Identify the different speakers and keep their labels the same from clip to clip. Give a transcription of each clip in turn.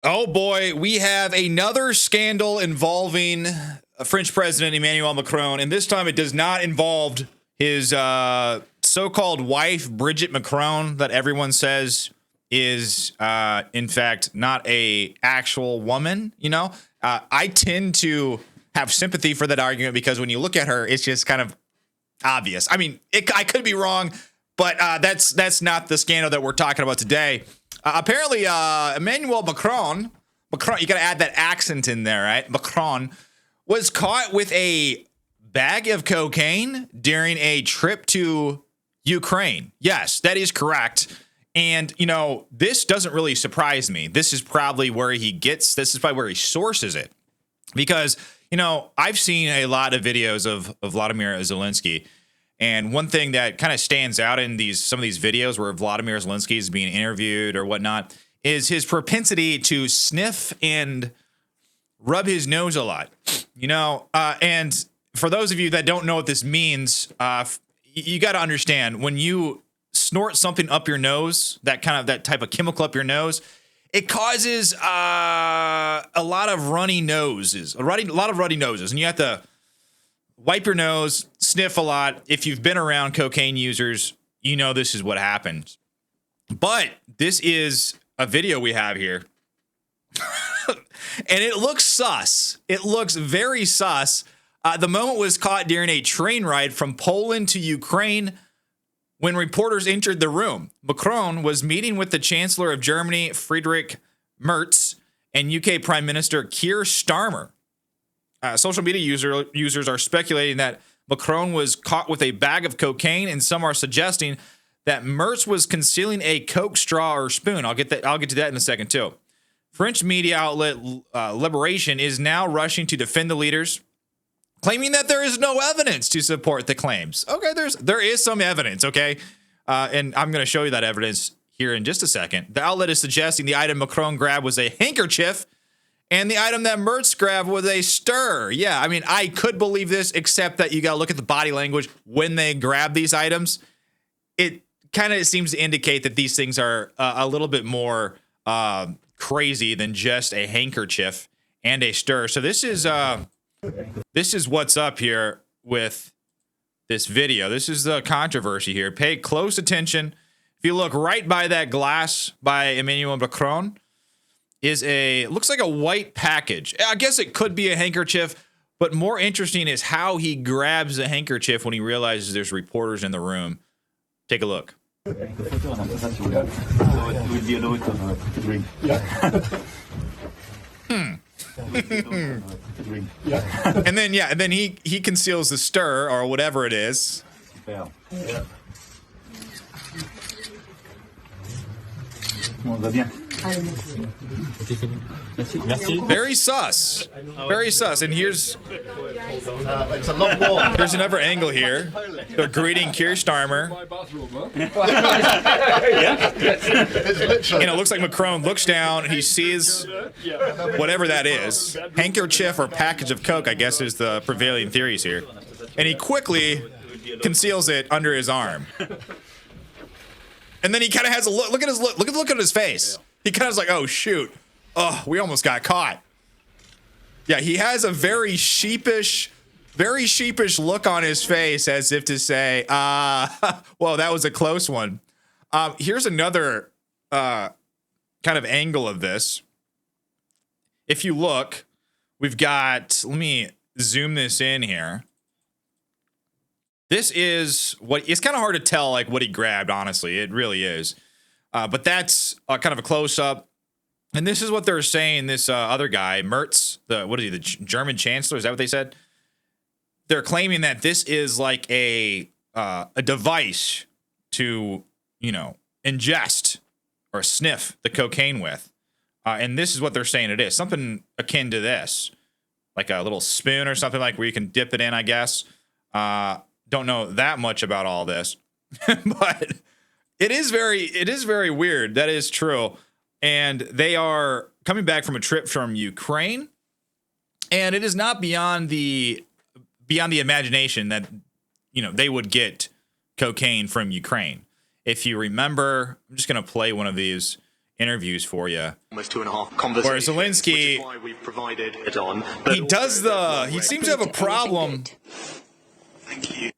Speaker 1: Oh boy, we have another scandal involving French President Emmanuel Macron, and this time it does not involve his so-called wife, Brigitte Macron, that everyone says is in fact not a actual woman. I tend to have sympathy for that argument because when you look at her, it's just kind of obvious. I mean, I could be wrong, but that's not the scandal that we're talking about today. Apparently, Emmanuel Macron, you got to add that accent in there, right? Macron was caught with a bag of cocaine during a trip to Ukraine. Yes, that is correct. And, this doesn't really surprise me. This is probably where he sources it. Because, I've seen a lot of videos of Vladimir Zelensky. And one thing that kind of stands out in some of these videos where Vladimir Zelensky is being interviewed or whatnot is his propensity to sniff and rub his nose a lot. And for those of you that don't know what this means, you got to understand when you snort something up your nose, that type of chemical up your nose, it causes a lot of runny noses, and you have to wipe your nose, sniff a lot. If you've been around cocaine users, this is what happens. But this is a video we have here. And it looks sus. It looks very sus. The moment was caught during a train ride from Poland to Ukraine when reporters entered the room. Macron was meeting with the Chancellor of Germany, Friedrich Merz, and UK Prime Minister Keir Starmer. Social media users are speculating that Macron was caught with a bag of cocaine, and some are suggesting that Merz was concealing a Coke straw or spoon. I'll get to that in a second too. French media outlet Liberation is now rushing to defend the leaders, claiming that there is no evidence to support the claims. Okay, there is some evidence. Okay, and I'm going to show you that evidence here in just a second. The outlet is suggesting the item Macron grabbed was a handkerchief, and the item that Merz grabbed was a stir. Yeah, I mean, I could believe this, except that you got to look at the body language when they grab these items. It kind of seems to indicate that these things are a little bit more crazy than just a handkerchief and a stir. So this is what's up here with this video. This is the controversy here. Pay close attention. If you look right by that glass by Emmanuel Macron, looks like a white package. I guess it could be a handkerchief, but more interesting is how he grabs the handkerchief when he realizes there's reporters in the room. Take a look. And then he conceals the stir or whatever it is. Very sus. Very sus. And here's another angle here. They're greeting Keir Starmer. And it looks like Macron looks down. He sees whatever that is. Handkerchief or package of Coke, I guess, is the prevailing theories here. And he quickly conceals it under his arm. And then he kind of has a look. Look at the look on his face. He kind of is like, oh, shoot. Oh, we almost got caught. Yeah, he has a very sheepish look on his face as if to say, well, that was a close one. Here's another kind of angle of this. If you look, we've got, let me zoom this in here. This is it's kind of hard to tell, like, what he grabbed, honestly. It really is. But that's kind of a close-up. And this is what they're saying, this other guy, Merz, the German chancellor, is that what they said? They're claiming that this is like a device to, ingest or sniff the cocaine with. And this is what they're saying it is. Something akin to this. Like a little spoon or something, like where you can dip it in, I guess. Don't know that much about all this. But it is very weird. That is true. And they are coming back from a trip from Ukraine. And it is not beyond the imagination that, they would get cocaine from Ukraine. If you remember, I'm just going to play one of these. interviews for you.
Speaker 2: Almost 2.5 conversations.
Speaker 1: Whereas Zelensky,
Speaker 2: which is why we've provided it on.
Speaker 1: he seems to have a problem.
Speaker 2: Thank you.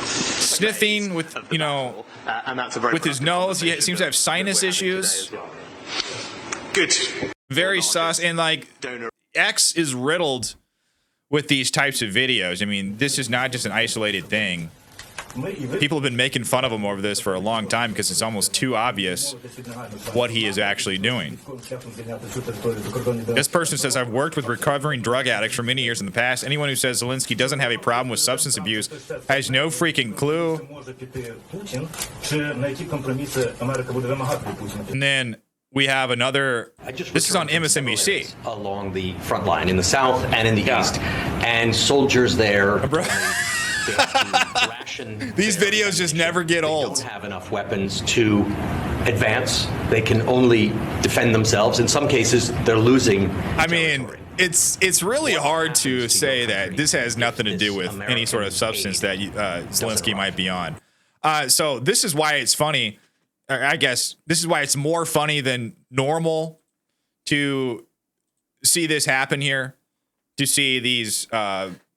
Speaker 1: Sniffing with, you know,
Speaker 2: and that's a very
Speaker 1: with his nose. He seems to have sinus issues.
Speaker 2: Good.
Speaker 1: Very sus. And like, X is riddled with these types of videos. I mean, this is not just an isolated thing. People have been making fun of him over this for a long time because it's almost too obvious what he is actually doing. This person says, I've worked with recovering drug addicts for many years in the past. Anyone who says Zelensky doesn't have a problem with substance abuse has no freaking clue. And then we have another, this is on MSNBC.
Speaker 3: Along the front line in the south and in the east, and soldiers there.
Speaker 1: These videos just never get old.
Speaker 3: They don't have enough weapons to advance. They can only defend themselves. In some cases, they're losing.
Speaker 1: I mean, it's really hard to say that this has nothing to do with any sort of substance that Zelensky might be on. So this is why it's funny. I guess this is why it's more funny than normal to see this happen here, to see these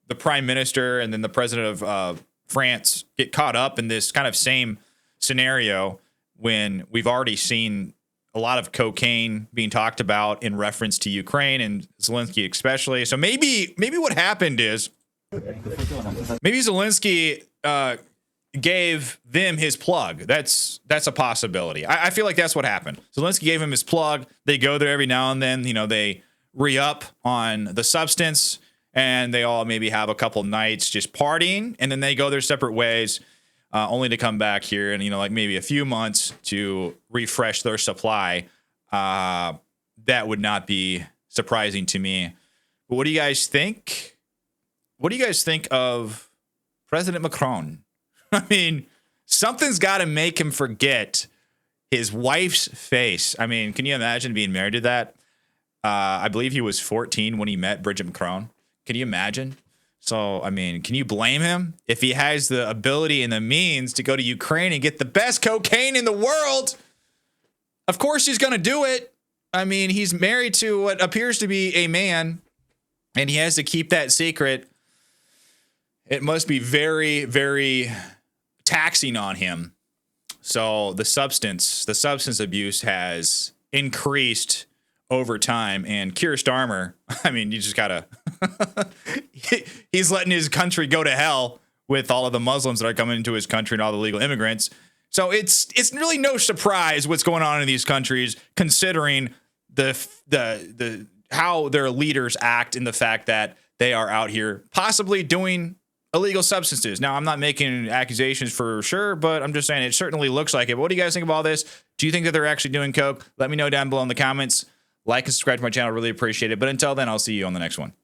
Speaker 1: the prime minister and then the president of France get caught up in this kind of same scenario when we've already seen a lot of cocaine being talked about in reference to Ukraine and Zelensky especially. So maybe what happened is maybe Zelensky gave them his plug. That's a possibility. I feel like that's what happened. Zelensky gave him his plug. They go there every now and then. You know, they re-up on the substance, and they all maybe have a couple nights just partying, and then they go their separate ways, only to come back here and, you know, like maybe a few months to refresh their supply. That would not be surprising to me. But what do you guys think? What do you guys think of President Macron? I mean, something's got to make him forget his wife's face. I mean, can you imagine being married to that? I believe he was 14 when he met Bridget Macron. Can you imagine? So, I mean, can you blame him if he has the ability and the means to go to Ukraine and get the best cocaine in the world? Of course he's going to do it. I mean, he's married to what appears to be a man, and he has to keep that secret. It must be very, very taxing on him. So the substance abuse has increased over time. And Keir Starmer, I mean, you just gotta he's letting his country go to hell with all of the Muslims that are coming into his country and all the legal immigrants. So it's really no surprise what's going on in these countries, considering the how their leaders act and the fact that they are out here possibly doing illegal substances. Now, I'm not making accusations for sure, but I'm just saying it certainly looks like it. But what do you guys think of all this? Do you think that they're actually doing coke? Let me know down below in the comments. Like and subscribe to my channel. Really appreciate it. But until then, I'll see you on the next one.